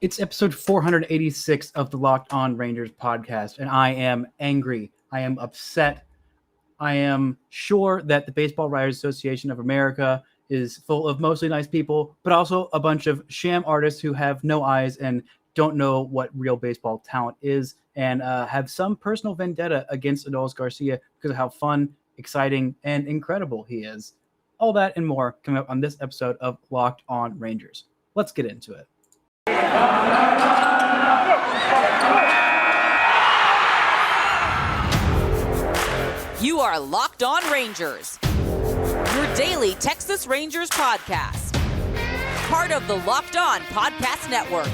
It's episode 486 of the Locked On Rangers podcast, and I am angry. I am upset. I am sure that the Baseball Writers Association of America is full of mostly nice people, but also a bunch of sham artists who have no eyes and don't know what real baseball talent is, and have some personal vendetta against Adolis Garcia because of how fun, exciting, and incredible he is. All that and more coming up on this episode of Locked On Rangers. Let's get into it. You are Locked On Rangers, your daily Texas Rangers podcast. Part of the Locked On Podcast Network,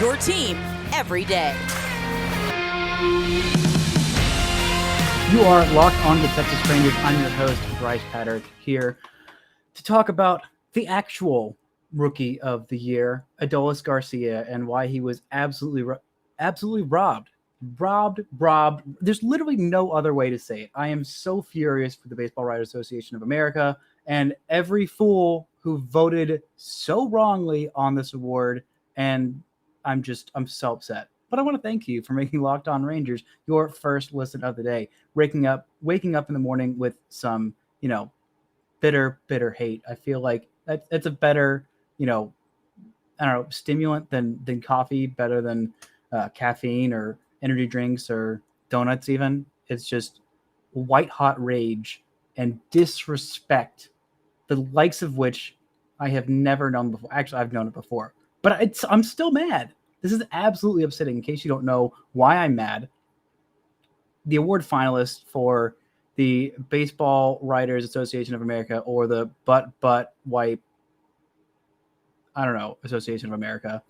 your team every day. You are Locked On the Texas Rangers. I'm your host, Brice Paterik, here to talk about the actual Rookie of the Year, Adolis Garcia, and why he was absolutely robbed. There's literally no other way to say it. I am so furious for the Baseball Writers Association of America and every fool who voted so wrongly on this award, and I'm so upset. But I want to thank you for making Locked On Rangers your first listen of the day. Waking up in the morning with some, bitter hate. I feel like that's a better, stimulant than coffee, better than caffeine or energy drinks or donuts even. It's just white hot rage and disrespect, the likes of which I have never known before. Actually, I've known it before, but I'm still mad. This is absolutely upsetting. In case you don't know why I'm mad, the award finalist for the Baseball Writers Association of America, or the butt wipe, Association of America,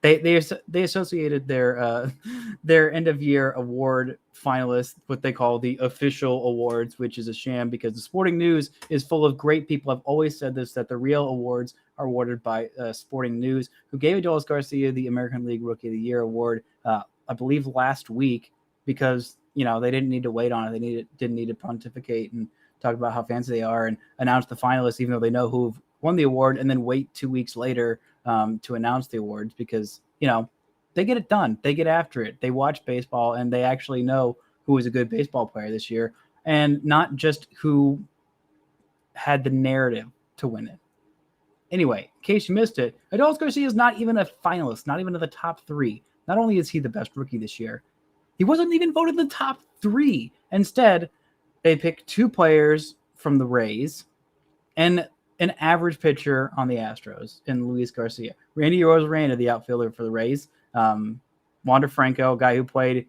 They associated their end of year award finalists, what they call the official awards, which is a sham because the Sporting News is full of great people. I've always said this, that the real awards are awarded by Sporting News, who gave Adolis Garcia the American League Rookie of the Year award, I believe last week, because they didn't need to wait on it. They didn't need to pontificate and talk about how fancy they are and announce the finalists, even though they know who've won the award, and then wait 2 weeks later to announce the awards, because they get it done. They get after it. They watch baseball and they actually know who was a good baseball player this year, and not just who had the narrative to win it. Anyway, in case you missed it, Adolis Garcia is not even a finalist, not even in the top three. Not only is he the best rookie this year, he wasn't even voted in the top three. Instead, they picked two players from the Rays and an average pitcher on the Astros in Luis Garcia. Randy Arozarena, the outfielder for the Rays. Wander Franco, a guy who played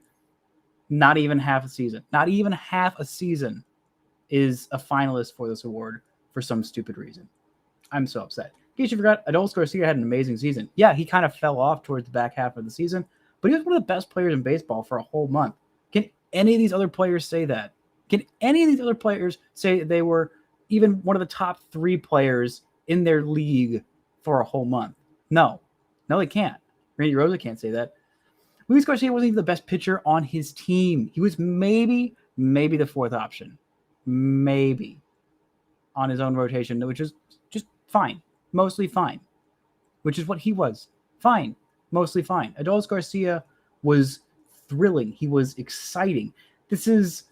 not even half a season, is a finalist for this award for some stupid reason. I'm so upset. In case you forgot, Adolis Garcia had an amazing season. Yeah, he kind of fell off towards the back half of the season, but he was one of the best players in baseball for a whole month. Can any of these other players say that? Can any of these other players say they were even one of the top three players in their league for a whole month? No, they can't. Randy Rosa can't say that. Luis Garcia wasn't even the best pitcher on his team. He was maybe the fourth option, maybe on his own rotation, which is just fine, mostly fine, which is what he was. Fine, mostly fine. Adolis Garcia was thrilling. He was exciting. This is,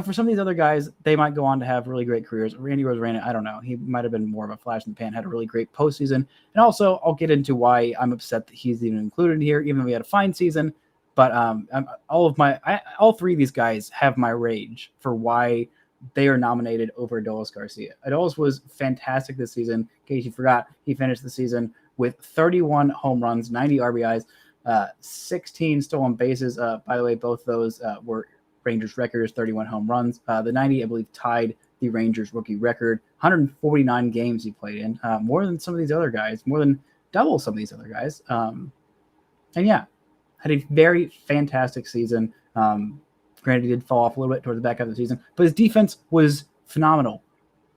for some of these other guys, they might go on to have really great careers. Randy Arozarena, I don't know. He might have been more of a flash in the pan, had a really great postseason. And also, I'll get into why I'm upset that he's even included here, even though we had a fine season. But all three of these guys have my rage for why they are nominated over Adolis Garcia. Adolis was fantastic this season. In case you forgot, he finished the season with 31 home runs, 90 RBIs, 16 stolen bases. By the way, both those were Rangers record, 31 home runs. The 90, I believe, tied the Rangers rookie record. 149 games he played in, more than some of these other guys, more than double some of these other guys. And yeah, had a very fantastic season. Granted, he did fall off a little bit towards the back half of the season, but his defense was phenomenal.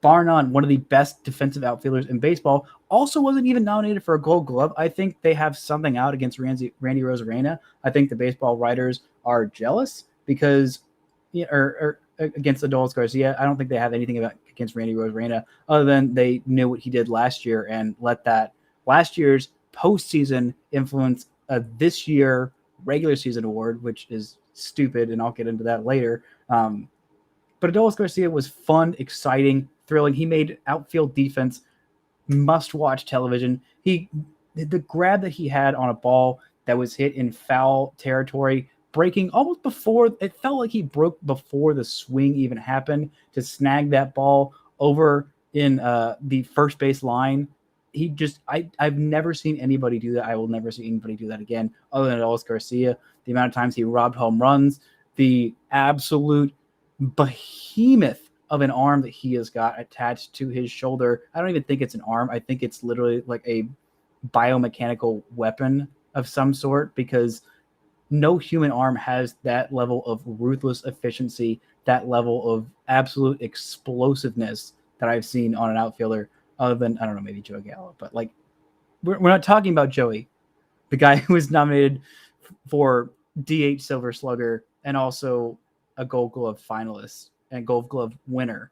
Bar none, one of the best defensive outfielders in baseball. Also wasn't even nominated for a Gold Glove. I think they have something out against Randy Arozarena. I think the baseball writers are jealous because, or against Adolis Garcia. I don't think they have anything against Randy Arozarena other than they knew what he did last year and let that last year's postseason influence this year regular season award, which is stupid, and I'll get into that later. But Adolis Garcia was fun, exciting, thrilling. He made outfield defense must-watch television. The grab that he had on a ball that was hit in foul territory, breaking almost before, it felt like he broke before the swing even happened to snag that ball over in the first base line. I've never seen anybody do that. I will never see anybody do that again other than Adolis Garcia. The amount of times he robbed home runs, the absolute behemoth of an arm that he has got attached to his shoulder. I don't even think it's an arm. I think it's literally like a biomechanical weapon of some sort, because no human arm has that level of ruthless efficiency, that level of absolute explosiveness that I've seen on an outfielder, other than, I don't know, maybe Joey Gallo. But like, we're not talking about Joey, the guy who was nominated for DH Silver Slugger and also a Gold Glove finalist and Gold Glove winner,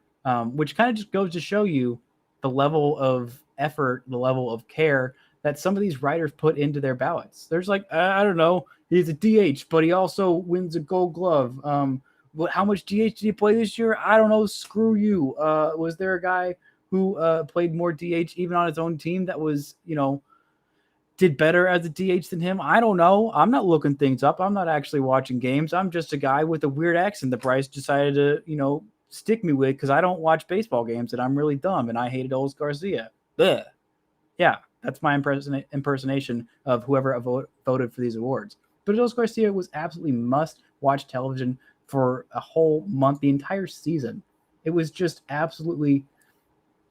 which kind of just goes to show you the level of effort, the level of care that some of these writers put into their ballots. There's like, I don't know, he's a DH, but he also wins a Gold Glove. How much DH did he play this year? I don't know. Screw you. Was there a guy who played more DH even on his own team that was, did better as a DH than him? I don't know. I'm not looking things up. I'm not actually watching games. I'm just a guy with a weird accent that Brice decided to, stick me with because I don't watch baseball games and I'm really dumb and I hated Adolis Garcia. Ugh. Yeah, that's my impersonation of whoever voted for these awards. But Adolis Garcia was absolutely must-watch television for a whole month, the entire season. It was just absolutely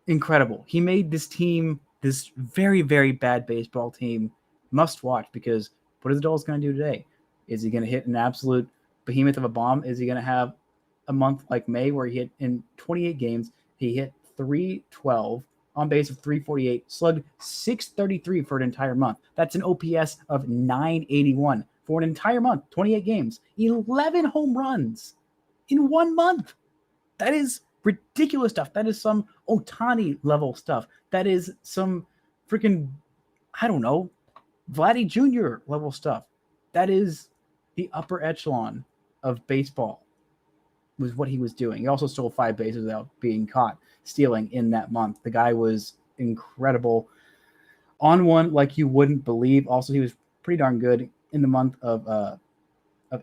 incredible. He made this team, this very, very bad baseball team, must watch, because what is Adolis going to do today? Is he going to hit an absolute behemoth of a bomb? Is he going to have a month like May where he hit in 28 games, he hit 312, on base of 348, slugged 633 for an entire month? That's an OPS of 981 for an entire month, 28 games, 11 home runs in 1 month. That is ridiculous stuff. That is some Ohtani level stuff. That is some freaking, I don't know, Vladdy Jr. level stuff. That is the upper echelon of baseball, was what he was doing. He also stole 5 bases without being caught stealing in that month. The guy was incredible on one like you wouldn't believe. Also, he was pretty darn good in the month of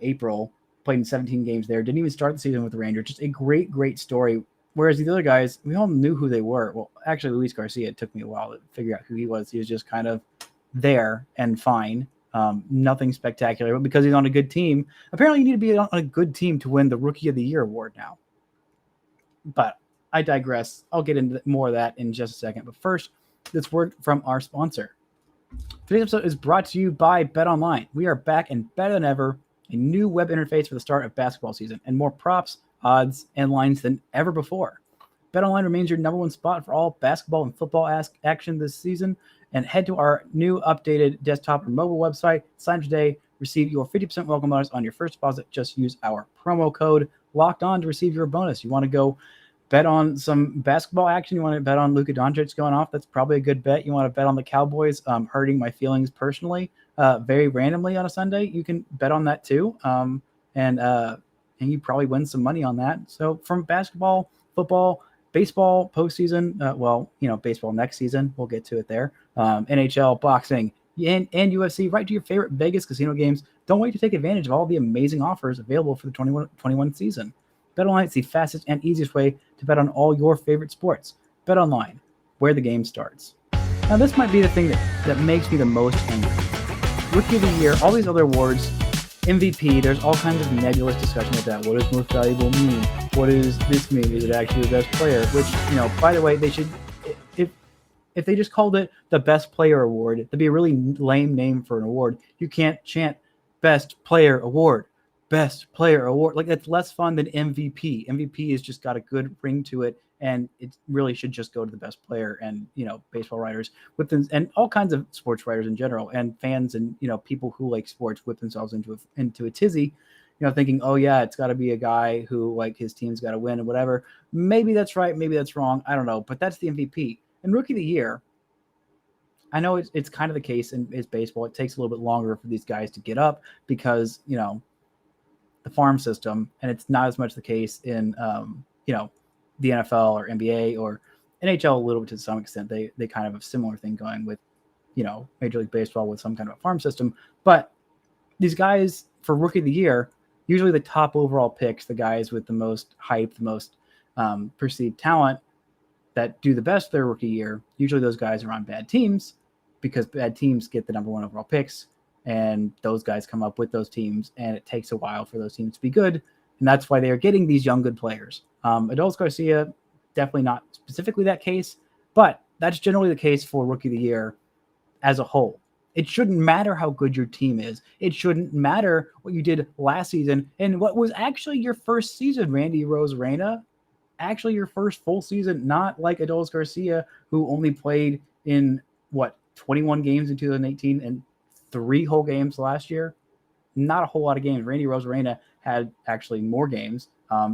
April. Played in 17 games there. Didn't even start the season with the Rangers. Just a great, great story. Whereas the other guys, we all knew who they were. Well, actually, Luis Garcia, it took me a while to figure out who he was. He was just kind of there and fine. Nothing spectacular. But because he's on a good team, apparently you need to be on a good team to win the Rookie of the Year award now. But I digress. I'll get into more of that in just a second. But first, this word from our sponsor. Today's episode is brought to you by BetOnline. We are back and better than ever. A new web interface for the start of basketball season, and more props, odds, and lines than ever before. BetOnline remains your number one spot for all basketball and football action this season. And head to our new updated desktop and mobile website. Sign up today. Receive your 50% welcome bonus on your first deposit. Just use our promo code LOCKEDON to receive your bonus. You want to go bet on some basketball action? You want to bet on Luka Doncic going off? That's probably a good bet. You want to bet on the Cowboys hurting my feelings personally very randomly on a Sunday? You can bet on that too. And you probably win some money on that. So from basketball, football, baseball postseason, baseball next season, we'll get to it there. NHL, boxing, and UFC, right to your favorite Vegas casino games. Don't wait to take advantage of all the amazing offers available for the 2021 season. BetOnline is the fastest and easiest way to bet on all your favorite sports. BetOnline, where the game starts. Now, this might be the thing that makes me the most angry. Rookie of the Year, all these other awards, MVP, there's all kinds of nebulous discussion with that. What does most valuable mean? What does this mean? Is it actually the best player? Which, by the way, they should, if they just called it the best player award, that'd be a really lame name for an award. You can't chant best player award, best player award. Like, that's less fun than MVP. MVP has just got a good ring to it, and it really should just go to the best player. And, baseball writers and all kinds of sports writers in general, and fans and, people who like sports whip themselves into a tizzy, thinking, oh yeah, it's got to be a guy who, like, his team's got to win and whatever. Maybe that's right. Maybe that's wrong. I don't know. But that's the MVP. And Rookie of the Year, I know it's kind of the case in baseball. It takes a little bit longer for these guys to get up because, the farm system, and it's not as much the case in, the NFL or NBA or NHL a little bit to some extent. They kind of have a similar thing going with, Major League Baseball with some kind of a farm system. But these guys for Rookie of the Year, usually the top overall picks, the guys with the most hype, the most perceived talent that do the best their rookie year, usually those guys are on bad teams because bad teams get the number 1 overall picks, and those guys come up with those teams, and it takes a while for those teams to be good, and that's why they are getting these young, good players. Adolis Garcia, definitely not specifically that case, but that's generally the case for Rookie of the Year as a whole. It shouldn't matter how good your team is. It shouldn't matter what you did last season and what was actually your first season, Randy Rosarena. Actually your first full season, not like Adolis Garcia, who only played in, 21 games in 2018 and 3 whole games last year. Not a whole lot of games. Randy Rosarena had actually more games,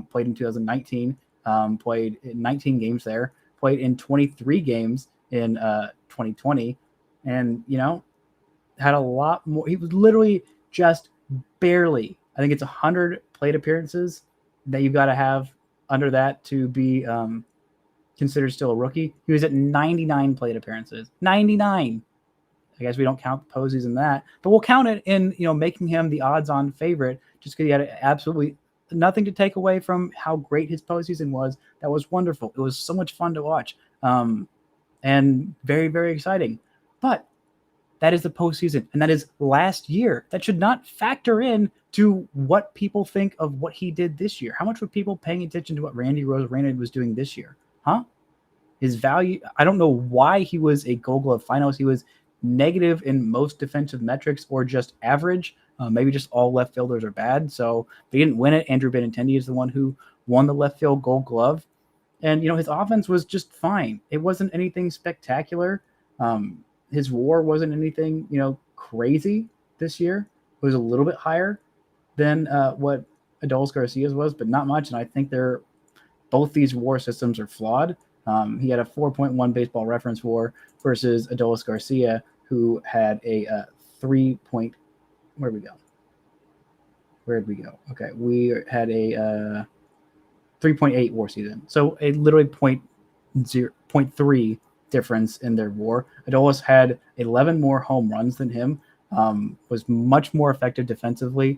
played in 2019, played in 19 games there, played in 23 games in 2020, and, had a lot more. He was literally just barely, I think it's 100 plate appearances that you've got to have under that to be considered still a rookie. He was at 99 plate appearances. 99. I guess we don't count the posies in that, but we'll count it in, making him the odds-on favorite just because he had absolutely nothing to take away from how great his postseason was. That was wonderful. It was so much fun to watch, and very, very exciting. But that is the postseason, and that is last year. That should not factor in to what people think of what he did this year. How much were people paying attention to what Randy Rosarena was doing this year? Huh? His value, I don't know why he was a Gold Glove finalist. He was negative in most defensive metrics or just average. Maybe just all left fielders are bad. So they didn't win it. Andrew Benintendi is the one who won the left field Gold Glove. And, his offense was just fine. It wasn't anything spectacular. His WAR wasn't anything, crazy this year. It was a little bit higher than what Adolis Garcia's was, but not much. And I think both these WAR systems are flawed. He had a 4.1 baseball reference WAR versus Adolis Garcia, who had a 3. Where'd we go? Okay, we had a 3.8 WAR season. So a literally 0.3 difference in their WAR. Adolis had 11 more home runs than him, was much more effective defensively,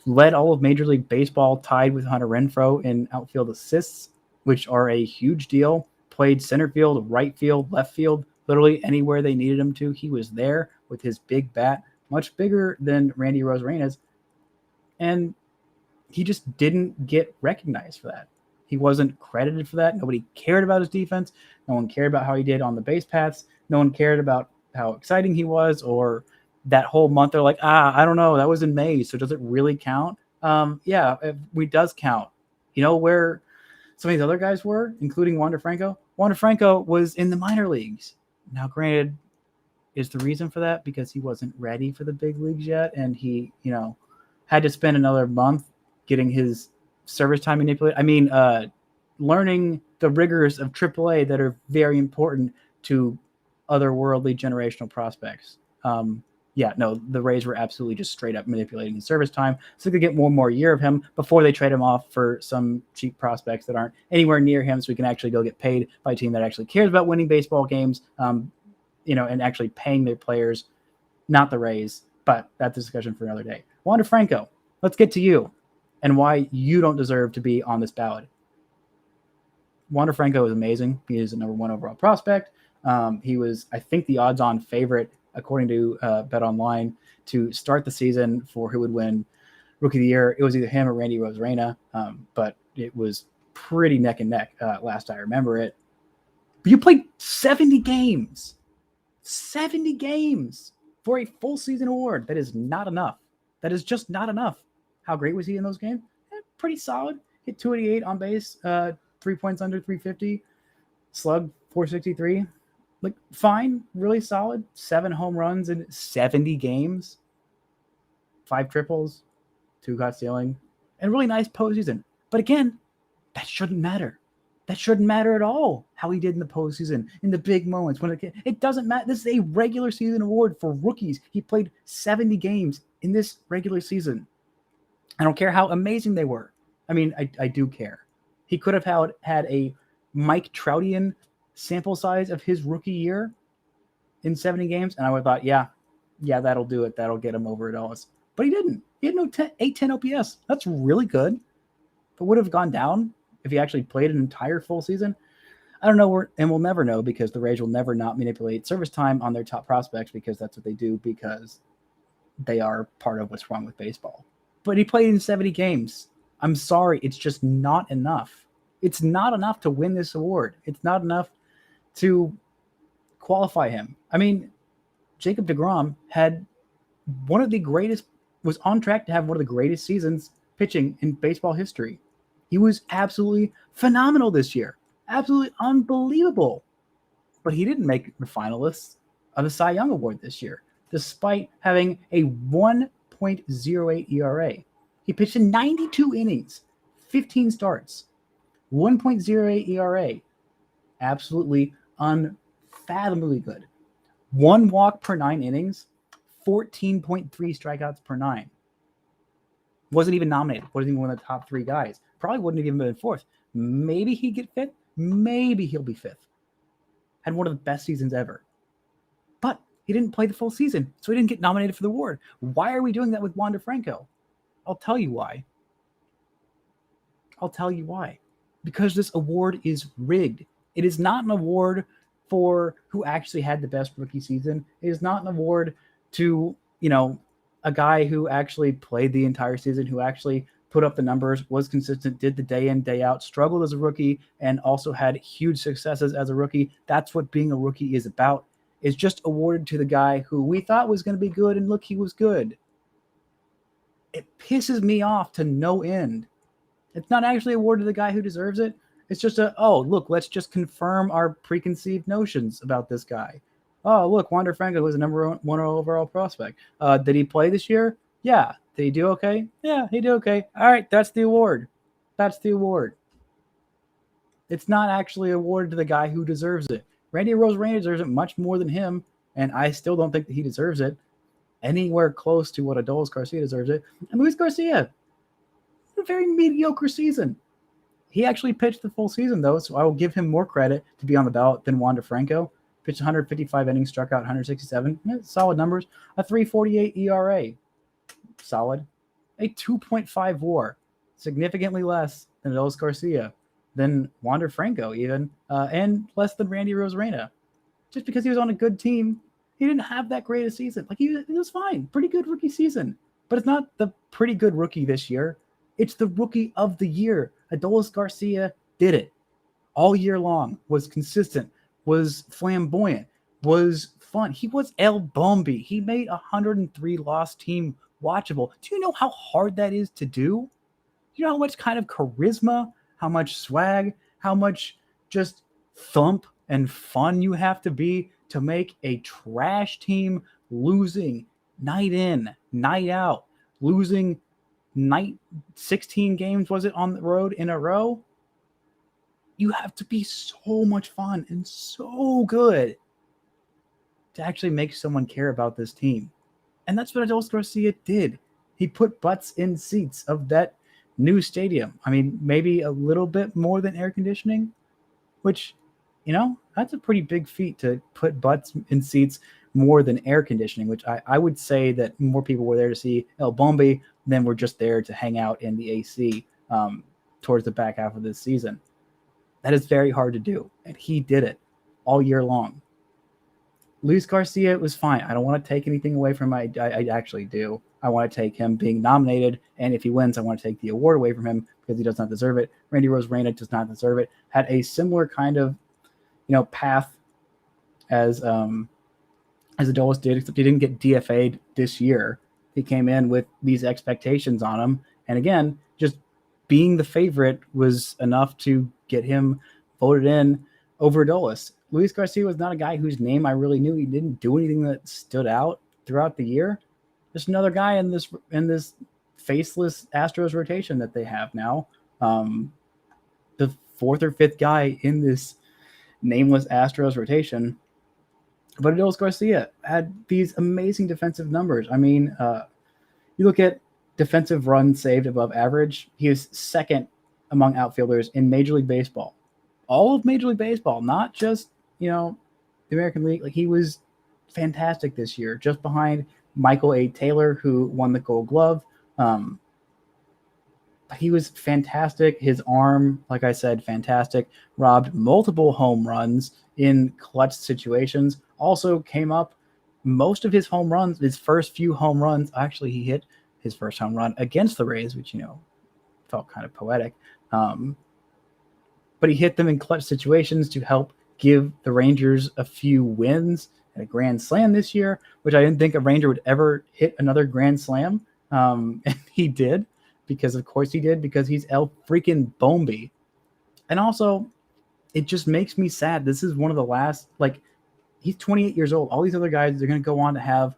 led all of Major League Baseball, tied with Hunter Renfroe in outfield assists, which are a huge deal. Played center field, right field, left field, literally anywhere they needed him to. He was there with his big bat, much bigger than Randy Rosarena's, and he just didn't get recognized for that. He wasn't credited for that. Nobody cared about his defense. No one cared about how he did on the base paths. No one cared about how exciting he was, or that whole month they're like, I don't know, that was in May, so does it really count? Yeah, it does count. Where some of these other guys were, including Wander Franco? Wander Franco was in the minor leagues. Now, granted, is the reason for that because he wasn't ready for the big leagues yet, and he, had to spend another month getting his service time manipulated? I mean, learning the rigors of AAA that are very important to otherworldly generational prospects. The Rays were absolutely just straight up manipulating his service time so they could get one more year of him before they trade him off for some cheap prospects that aren't anywhere near him, so he can actually go get paid by a team that actually cares about winning baseball games, and actually paying their players, not the Rays. But that's a discussion for another day. Wander Franco, let's get to you and why you don't deserve to be on this ballot. Wander Franco is amazing. He is the number 1 overall prospect. He was, I think, the odds-on favorite, according to Bet Online, to start the season for who would win Rookie of the Year. It was either him or Randy Rosarena, but it was pretty neck and neck last I remember it. But you played 70 games. 70 games for a full season award. That is not enough. That is just not enough. How great was he in those games? Pretty solid. Hit 288 on base, 3 points under 350, slug 463. Like, fine, really solid. 7 home runs in 70 games, 5 triples, 2 caught stealing, and really nice postseason. But again, that shouldn't matter. That shouldn't matter at all how he did in the postseason, in the big moments. When it doesn't matter. This is a regular season award for rookies. He played 70 games in this regular season. I don't care how amazing they were. I mean, I do care. He could have had a Mike Troutian sample size of his rookie year in 70 games, and I would have thought, yeah, that'll do it. That'll get him over Adolis. But he didn't. He had no 810 OPS. That's really good. But would have gone down if he actually played an entire full season. I don't know, and we'll never know because the Rays will never not manipulate service time on their top prospects because that's what they do because they are part of what's wrong with baseball. But he played in 70 games. I'm sorry, it's just not enough. It's not enough to win this award. It's not enough to qualify him. I mean, Jacob deGrom had was on track to have one of the greatest seasons pitching in baseball history. He was absolutely phenomenal this year. Absolutely unbelievable. But he didn't make the finalists of the Cy Young Award this year, despite having a 1.08 ERA. He pitched in 92 innings, 15 starts, 1.08 ERA. Absolutely unfathomably good. 1 walk per 9 innings, 14.3 strikeouts per 9. Wasn't even nominated. Wasn't even one of the top 3 guys. Probably wouldn't have even been 4th. Maybe he'd get 5th. Maybe he'll be 5th. Had one of the best seasons ever. But he didn't play the full season, so he didn't get nominated for the award. Why are we doing that with Wander Franco? I'll tell you why. Because this award is rigged. It is not an award for who actually had the best rookie season. It is not an award to, a guy who actually played the entire season, who actually put up the numbers, was consistent, did the day in, day out, struggled as a rookie, and also had huge successes as a rookie. That's what being a rookie is about. It's just awarded to the guy who we thought was going to be good, and look, he was good. It pisses me off to no end. It's not actually awarded to the guy who deserves it. It's just let's just confirm our preconceived notions about this guy. Oh, look, Wander Franco was a number 1 overall prospect. Did he play this year? Yeah. Did he do okay? Yeah, he did okay. All right, that's the award. It's not actually awarded to the guy who deserves it. Randy Arozarena deserves it much more than him, and I still don't think that he deserves it anywhere close to what Adolis Garcia deserves it. And Luis Garcia, a very mediocre season. He actually pitched the full season, though, so I will give him more credit to be on the ballot than Wander Franco. Pitched 155 innings, struck out 167. Solid numbers. A 3.48 ERA. Solid. A 2.5 WAR. Significantly less than Adolis Garcia. Than Wander Franco, even. And less than Randy Arozarena. Just because he was on a good team, he didn't have that great a season. He was fine. Pretty good rookie season. But it's not the pretty good rookie this year. It's the rookie of the year. Adolis Garcia did it all year long, was consistent, was flamboyant, was fun. He was El Bombi. He made a 103 loss team watchable. Do you know how hard that is to do? You know how much kind of charisma, how much swag, how much just thump and fun you have to be to make a trash team losing night in, night out, losing 16 games, was it, on the road in a row? You have to be so much fun and so good to actually make someone care about this team. And that's what Adolis Garcia did. He put butts in seats of that new stadium. I mean, maybe a little bit more than air conditioning, which, that's a pretty big feat to put butts in seats more than air conditioning, which I would say that more people were there to see El Bombi than were just there to hang out in the AC towards the back half of this season. That is very hard to do, and he did it all year long. Luis Garcia was fine. I don't want to take anything away from him. I actually do. I want to take him being nominated, and if he wins, I want to take the award away from him because he does not deserve it. Randy Arozarena does not deserve it. Had a similar kind of, path as Adolis did, except he didn't get DFA'd this year. He came in with these expectations on him, and again, just being the favorite was enough to get him voted in over Adolis. Luis Garcia was not a guy whose name I really knew. He didn't do anything that stood out throughout the year. Just another guy in this faceless Astros rotation that they have now. The fourth or fifth guy in this nameless Astros rotation. But Adolis Garcia had these amazing defensive numbers. I mean, you look at defensive runs saved above average. He is second among outfielders in Major League Baseball. All of Major League Baseball, not just, the American League. Like, he was fantastic this year, just behind Michael A. Taylor, who won the Gold Glove. He was fantastic. His arm, like I said, fantastic. Robbed multiple home runs in clutch situations. Also came up most of his home runs, his first few home runs. Actually, he hit his first home run against the Rays, which, felt kind of poetic. But he hit them in clutch situations to help give the Rangers a few wins and a grand slam this year, which I didn't think a Ranger would ever hit another grand slam. And he did, because of course he did, because he's El freaking Bombi. And also, it just makes me sad. This is one of the last, he's 28 years old. All these other guys, they're going to go on to have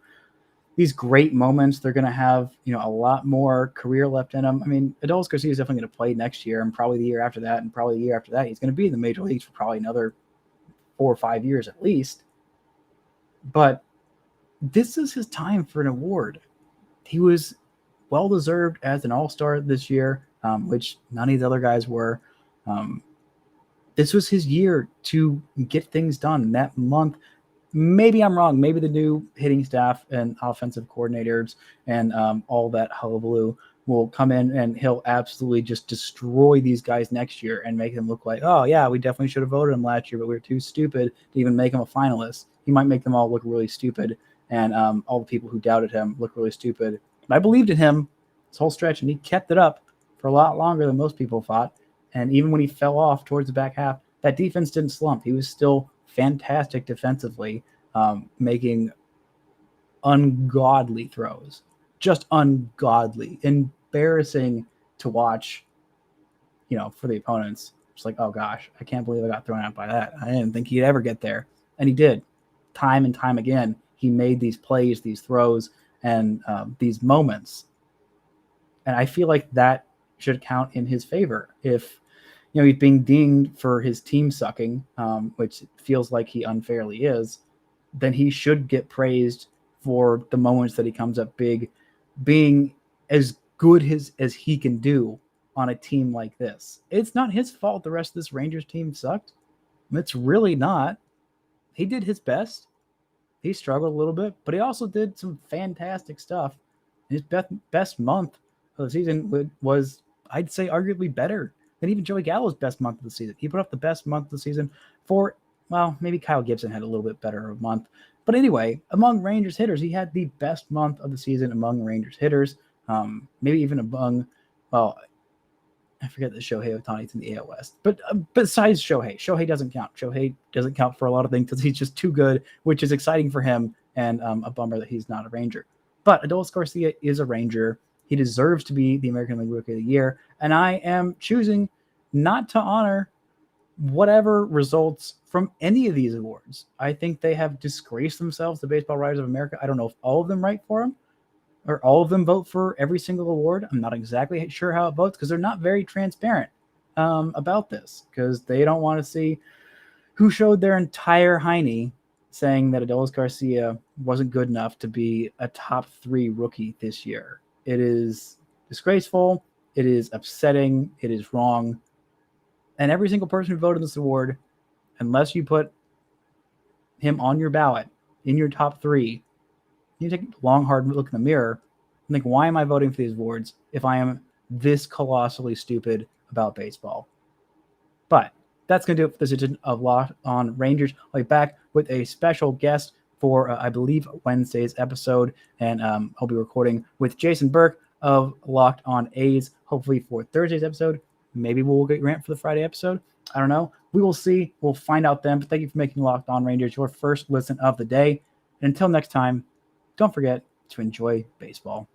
these great moments. They're going to have, a lot more career left in them. I mean, Adolis Garcia is definitely going to play next year, and probably the year after that, and probably the year after that. He's going to be in the major leagues for probably another 4 or 5 years at least. But this is his time for an award. He was well-deserved as an all-star this year, which none of these other guys were. This was his year to get things done that month. Maybe I'm wrong. Maybe the new hitting staff and offensive coordinators and all that hullabaloo will come in, and he'll absolutely just destroy these guys next year and make them look like, oh, yeah, we definitely should have voted him last year, but we were too stupid to even make him a finalist. He might make them all look really stupid, and all the people who doubted him look really stupid. But I believed in him this whole stretch, and he kept it up for a lot longer than most people thought. And even when he fell off towards the back half, that defense didn't slump. He was still fantastic defensively, making ungodly throws. Just ungodly. Embarrassing to watch, for the opponents. It's like, oh gosh, I can't believe I got thrown out by that. I didn't think he'd ever get there. And he did. Time and time again, he made these plays, these throws, and these moments. And I feel like that should count in his favor. If, he's being dinged for his team sucking, which feels like he unfairly is, then he should get praised for the moments that he comes up big, being as good as he can do on a team like this. It's not his fault the rest of this Rangers team sucked. It's really not. He did his best. He struggled a little bit, but he also did some fantastic stuff. His best month of the season was, I'd say, arguably better than even Joey Gallo's best month of the season. He put up the best month of the season for, well, maybe Kyle Gibson had a little bit better of a month. But anyway, among Rangers hitters, he had the best month of the season among Rangers hitters. Maybe even among, well, I forget that Shohei Ohtani's in the AL West. But besides Shohei doesn't count. Shohei doesn't count for a lot of things because he's just too good, which is exciting for him, and a bummer that he's not a Ranger. But Adolis Garcia is a Ranger. He deserves to be the American League Rookie of the Year, and I am choosing not to honor whatever results from any of these awards. I think they have disgraced themselves, the Baseball Writers of America. I don't know if all of them write for them or all of them vote for every single award. I'm not exactly sure how it votes because they're not very transparent about this, because they don't want to see who showed their entire hiney saying that Adolis Garcia wasn't good enough to be a top 3 rookie this year. It is disgraceful. It is upsetting. It is wrong. And every single person who voted this award, unless you put him on your ballot in your top 3, you take a long, hard look in the mirror and think, why am I voting for these awards if I am this colossally stupid about baseball? But that's going to do it for this edition of Locked on Rangers. I'll be back with a special guest for, I believe, Wednesday's episode. And I'll be recording with Jason Burke of Locked on A's, hopefully for Thursday's episode. Maybe we'll get Grant for the Friday episode. I don't know. We will see. We'll find out then. But thank you for making Locked on Rangers your first listen of the day. And until next time, don't forget to enjoy baseball.